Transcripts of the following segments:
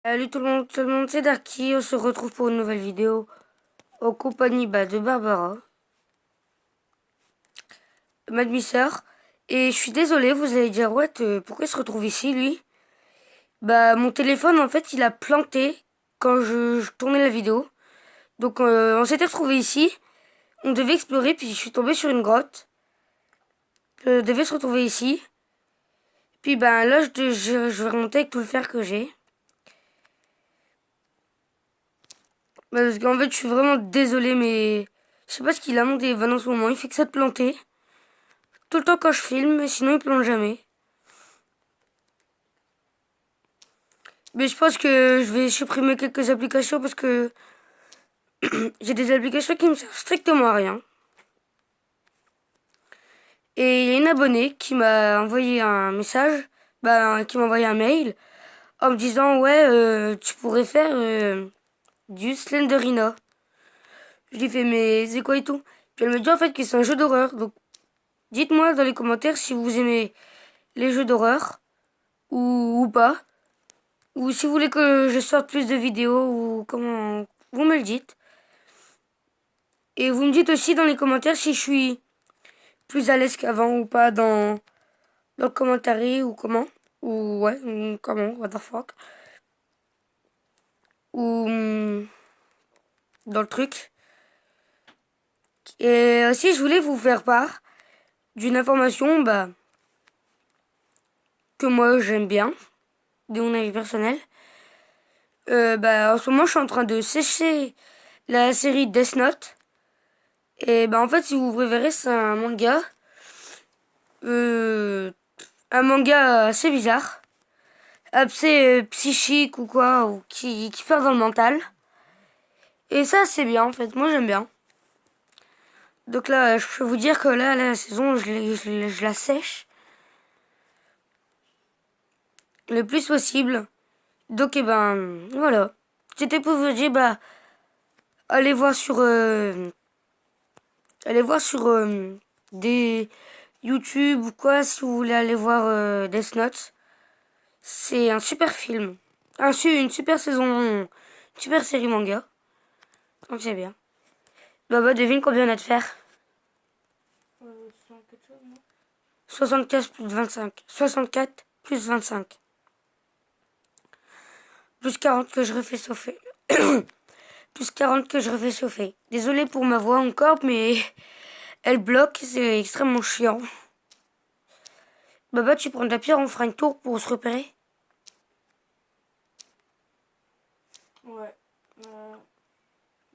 Salut tout le monde, c'est Darky. On se retrouve pour une nouvelle vidéo en compagnie de Barbara, ma demi-sœur. Et je suis désolée, vous allez dire, ouais, pourquoi il se retrouve ici, lui? Mon téléphone, en fait, il a planté quand je tournais la vidéo. Donc, on s'était retrouvé ici. On devait explorer, puis je suis tombée sur une grotte. Je devais se retrouver ici. Puis, là, je vais remonter avec tout le fer que j'ai. Parce qu'en fait, je suis vraiment désolée, mais je sais pas ce qu'il a mon téléphone en ce moment. Il fait que ça de planter. Tout le temps quand je filme, mais sinon il plante jamais. Mais je pense que je vais supprimer quelques applications parce que j'ai des applications qui me servent strictement à rien. Et il y a une abonnée qui m'a envoyé un message, qui m'a envoyé un mail en me disant ouais, tu pourrais faire du Slenderina. Je lui fais mais c'est quoi et tout. Puis elle me dit en fait que c'est un jeu d'horreur. Donc dites-moi dans les commentaires si vous aimez les jeux d'horreur ou pas. Ou si vous voulez que je sorte plus de vidéos ou comment vous me le dites. Et vous me dites aussi dans les commentaires si je suis plus à l'aise qu'avant ou pas dans le commentaire ou comment. Ou ouais, comment, what the fuck. Ou dans le truc. Et aussi je voulais vous faire part d'une information que moi j'aime bien, de mon avis personnel. En ce moment je suis en train de sécher la série Death Note. Et en fait si vous verrez c'est euh, un manga assez bizarre, assez psychique ou quoi, ou qui perd dans le mental. Et ça c'est bien en fait, moi j'aime bien. Donc là je peux vous dire que là la saison je la sèche le plus possible. Donc voilà. C'était pour vous dire allez voir sur allez voir sur des YouTube ou quoi si vous voulez aller voir Death Note. C'est un super film. Une super saison, une super série manga. Donc c'est bien. Devine combien on a de faire. 75 plus 25. 64 plus 25. Plus 40 que je refais chauffer. Plus 40 que je refais chauffer. Désolé pour ma voix encore, mais elle bloque, c'est extrêmement chiant. Tu prends de la pierre, on fera une tour pour se repérer. Ouais.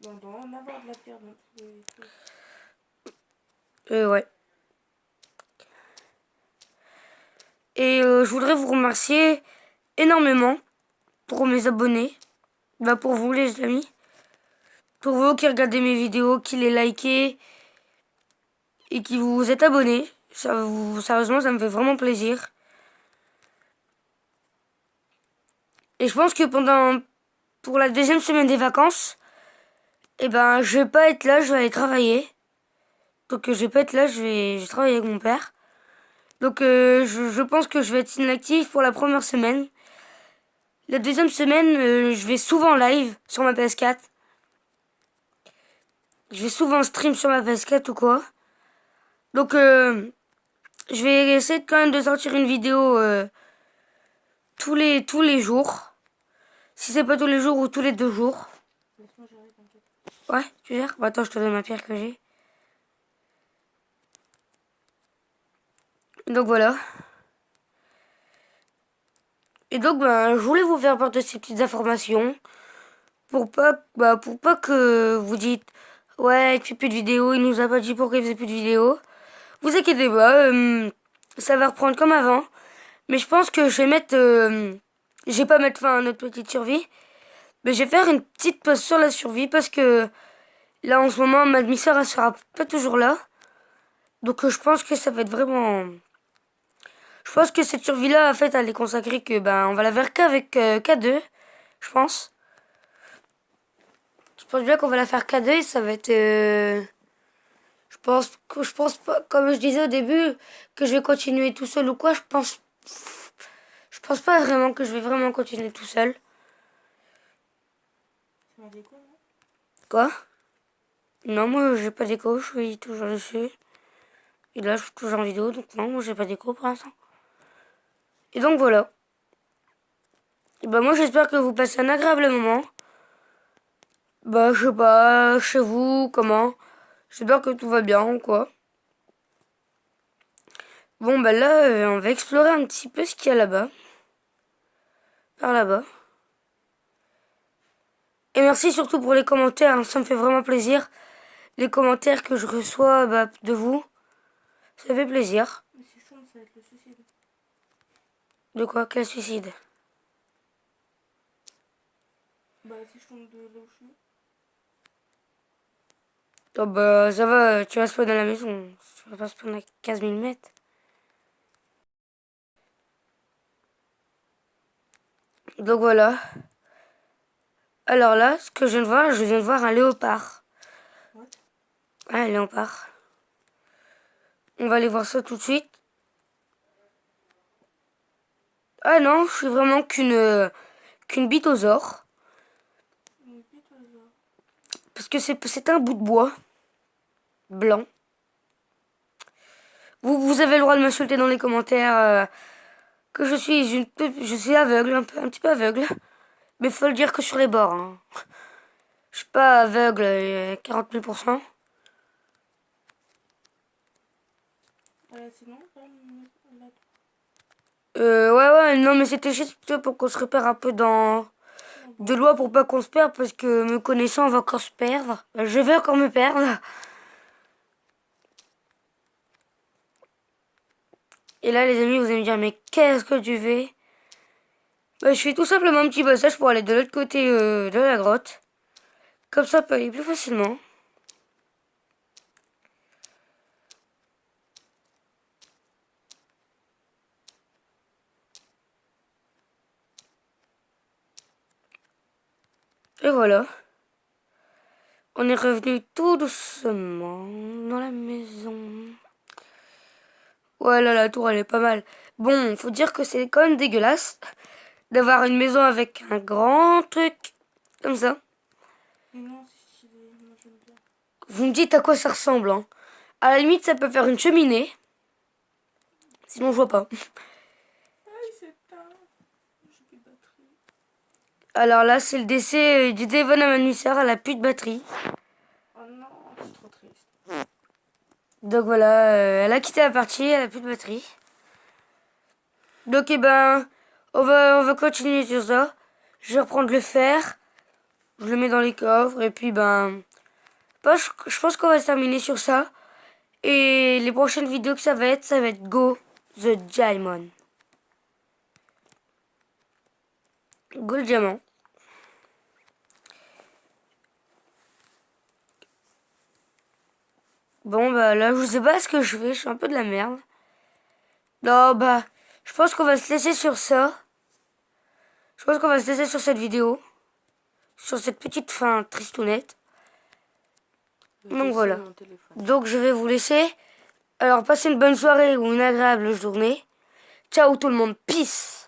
On doit en avoir de la pierre dans tous les trucs. Ouais. Et je voudrais vous remercier énormément pour mes abonnés. Pour vous les amis. Pour vous qui regardez mes vidéos, qui les likez et qui vous êtes abonnés. Sérieusement, ça me fait vraiment plaisir. Et je pense que pour la deuxième semaine des vacances, je vais pas être là, je vais aller travailler. Donc je vais pas être là, je vais travailler avec mon père. Donc je pense que je vais être inactif pour la première semaine. La deuxième semaine, je vais souvent live sur ma PS4. Je vais souvent stream sur ma PS4 ou quoi. Donc je vais essayer quand même de sortir une vidéo tous les jours. Si c'est pas tous les jours ou tous les 2 jours. Laisse-moi gérer, t'inquiète. Ouais, tu gères. Attends, je te donne ma pierre que j'ai. Donc voilà. Et donc je voulais vous faire part de ces petites informations pour pas que vous dites ouais il fait plus de vidéos, il nous a pas dit pourquoi il faisait plus de vidéos. Vous inquiétez pas, ça va reprendre comme avant. Mais je pense que je vais pas mettre fin à notre petite survie, mais je vais faire une petite pause sur la survie parce que là en ce moment ma demi-sœur elle sera pas toujours là. Donc je pense que ça va être vraiment. Je pense que cette survie-là, en fait, elle est consacrée que on va la faire qu'avec K2, je pense. Je pense bien qu'on va la faire K2 et ça va être. Je pense pas, comme je disais au début, que je vais continuer tout seul ou quoi. Je pense pas vraiment que je vais vraiment continuer tout seul. La déco, non? Quoi? Non, moi j'ai pas d'écho, je suis toujours dessus. Et là, je suis toujours en vidéo, donc non, moi j'ai pas d'écho pour l'instant. Et donc voilà. Et bah moi j'espère que vous passez un agréable moment. Bah je sais pas, chez vous, comment? J'espère que tout va bien, quoi. Bon bah là, on va explorer un petit peu ce qu'il y a là-bas. Par là-bas. Et merci surtout pour les commentaires, hein, ça me fait vraiment plaisir. Les commentaires que je reçois bah, de vous, ça fait plaisir. Mais c'est chaud, ça va être le suicide. De quoi? Quel suicide? Bah, si je tombe de là où je suis. Oh bah ça va, tu vas spawn à la maison. Tu vas pas spawn à 15 000 mètres. Donc voilà. Alors là, ce que je viens de voir un léopard. What? Ouais, un léopard. On va aller voir ça tout de suite. Ah non, je suis vraiment qu'une bithosaure. Une pitosaure. Parce que c'est un bout de bois. Blanc. Vous avez le droit de m'insulter dans les commentaires que je suis aveugle, un petit peu aveugle. Mais faut le dire que sur les bords. Hein. Je suis pas aveugle 40 000%. Sinon, quand même, là, Ouais, non, mais c'était juste pour qu'on se repère un peu dans de loi pour pas qu'on se perde, parce que me connaissant, on va encore se perdre. Je vais encore me perdre. Et là, les amis, vous allez me dire, mais qu'est-ce que tu fais? Bah, je fais tout simplement un petit passage pour aller de l'autre côté de la grotte. Comme ça, on peut aller plus facilement. Et voilà. On est revenu tout doucement dans la maison. Ouais, là, la tour, elle est pas mal. Bon, faut dire que c'est quand même dégueulasse d'avoir une maison avec un grand truc comme ça. mais non, c'est stylé. Moi, j'aime bien. Vous me dites à quoi ça ressemble, hein. À la limite, ça peut faire une cheminée. Sinon, je vois pas. Ah, il s'éteint. J'ai plus de batterie. Alors là, c'est le décès du Devon Amanussar. Elle a plus de batterie. Oh non, je suis trop triste. Donc voilà, elle a quitté la partie, elle a plus de batterie. Donc, eh ben, on va continuer sur ça. Je vais reprendre le fer. Je le mets dans les coffres. Et puis, je pense qu'on va se terminer sur ça. Et les prochaines vidéos que ça va être Go the Diamond. Go le diamant. Bon, bah là, je sais pas ce que je fais. Je suis un peu de la merde. Non, bah, je pense qu'on va se laisser sur ça. Je pense qu'on va se laisser sur cette vidéo. Sur cette petite fin tristounette. Donc voilà. Mon téléphone. Donc je vais vous laisser. Alors passez une bonne soirée ou une agréable journée. Ciao tout le monde. Peace.